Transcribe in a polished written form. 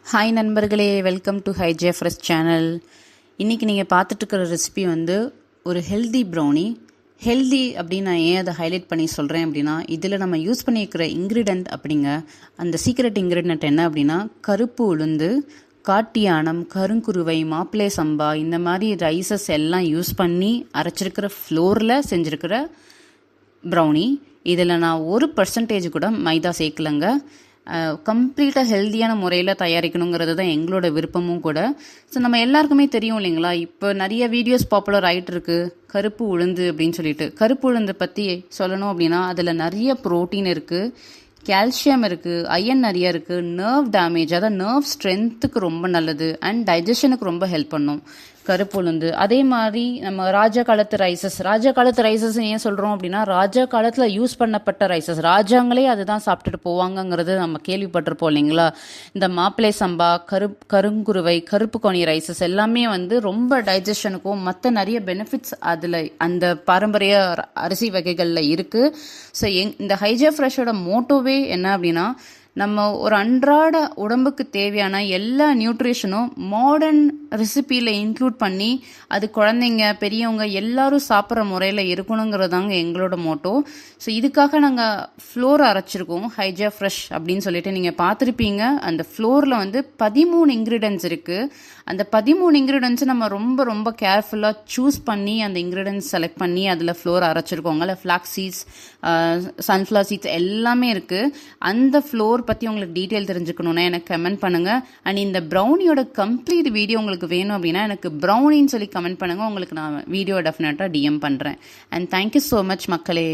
Hi நண்பர்களே, welcome to ஹைஜேஃப்ரெஷ் channel. இன்றைக்கி நீங்கள் பார்த்துட்ருக்கிற ரெசிபி வந்து ஒரு ஹெல்தி ப்ரௌனி. ஹெல்தி அப்படின்னு நான் ஏன் அதை ஹைலைட் பண்ணி சொல்கிறேன் அப்படின்னா, இதில் நம்ம யூஸ் பண்ணியிருக்கிற இன்க்ரீடியன்ட் அப்படிங்க அந்த சீக்ரெட் இன்க்ரீடியன்ட் என்ன அப்படின்னா, கருப்பு உளுந்து, காட்டியானம், கருங்குருவை, மாப்பிள்ளை சம்பா இந்த மாதிரி ரைசஸ் எல்லாம் யூஸ் பண்ணி அரைச்சிருக்கிற ஃப்ளோரில் செஞ்சுருக்கிற ப்ரௌனி. இதில் நான் 1% கூட மைதா சேர்க்கலைங்க. கம்ப்ளீட்டாக ஹெல்த்தியான முறையில் தயாரிக்கணுங்கிறது தான் எங்களோட விருப்பமும் கூட. ஸோ நம்ம எல்லாருக்குமே தெரியும் இல்லைங்களா, இப்போ நிறைய வீடியோஸ் பாப்புலர் ஆகிட்டு இருக்கு கருப்பு உளுந்து அப்படின்னு சொல்லிட்டு. கருப்பு உளுந்து பற்றி சொல்லணும் அப்படின்னா அதில் நிறைய ப்ரோட்டீன் இருக்குது, கால்சியம் இருக்குது, அயன் நிறைய இருக்குது, நர்வ் டேமேஜ் அதாவது நர்வ் ஸ்ட்ரென்த்துக்கு ரொம்ப நல்லது அண்ட் டைஜஷனுக்கு ரொம்ப ஹெல்ப் பண்ணும் கருப்பு உளுந்து. அதே மாதிரி நம்ம ராஜா காலத்து ரைசஸ் ஏன் சொல்கிறோம் அப்படின்னா, ராஜா காலத்தில் யூஸ் பண்ணப்பட்ட ரைசஸ், ராஜாங்களே அதுதான் சாப்பிட்டுட்டு போவாங்கங்கிறது நம்ம கேள்விப்பட்டிருப்போம் இல்லைங்களா. இந்த மாப்பிள்ளை சம்பா, கருங்குருவை, கருப்பு கோணி ரைசஸ் எல்லாமே வந்து ரொம்ப டைஜஷனுக்கும் மற்ற நிறைய பெனிஃபிட்ஸ் அதில் அந்த பாரம்பரிய அரிசி வகைகளில் இருக்குது. ஸோ இந்த ஹைஜேஃப்ரெஷோட மோட்டோவே என்ன அப்படின்னா, நம்ம ஒரு அன்றாட உடம்புக்கு தேவையான எல்லா நியூட்ரிஷனும் மாடர்ன் ரெசிபியில் இன்க்ளூட் பண்ணி அது குழந்தைங்க பெரியவங்க எல்லாரும் சாப்பிட்ற முறையில் இருக்கணுங்கிறது தாங்க எங்களோட மோட்டோ. ஸோ இதுக்காக நாங்கள் ஃப்ளோர் அரைச்சிருக்கோம் ஹைஜேஃப்ரெஷ் அப்படின்னு சொல்லிட்டு நீங்கள் பார்த்துருப்பீங்க. அந்த ஃப்ளோரில் வந்து 13 இன்க்ரீடியன்ஸ் இருக்குது. அந்த 13 இன்க்ரீடியன்ஸை நம்ம ரொம்ப ரொம்ப கேர்ஃபுல்லாக சூஸ் பண்ணி அந்த இன்க்ரீடியன்ஸ் செலக்ட் பண்ணி அதில் ஃப்ளோர் அரைச்சிருக்கோங்க. அதில் ஃப்ளாக்ஸ் சீட்ஸ், சன்ஃப்ளவர் சீட்ஸ் எல்லாமே இருக்குது. அந்த ஃப்ளோர் பற்றி உங்களுக்கு டீட்டெயில் தெரிஞ்சுக்கணுன்னா எனக்கு கமெண்ட் பண்ணுங்கள். அண்ட் இந்த ப்ரௌனியோட கம்ப்ளீட் வீடியோ உங்களுக்கு வேணும் அப்படின்னா எனக்கு ப்ரௌனின்னு சொல்லி கமெண்ட் பண்ணுங்கள். உங்களுக்கு நான் வீடியோ டெஃபினட்டாக டிஎம் பண்ணுறேன். அண்ட் தேங்க்யூ ஸோ மச் மக்களே.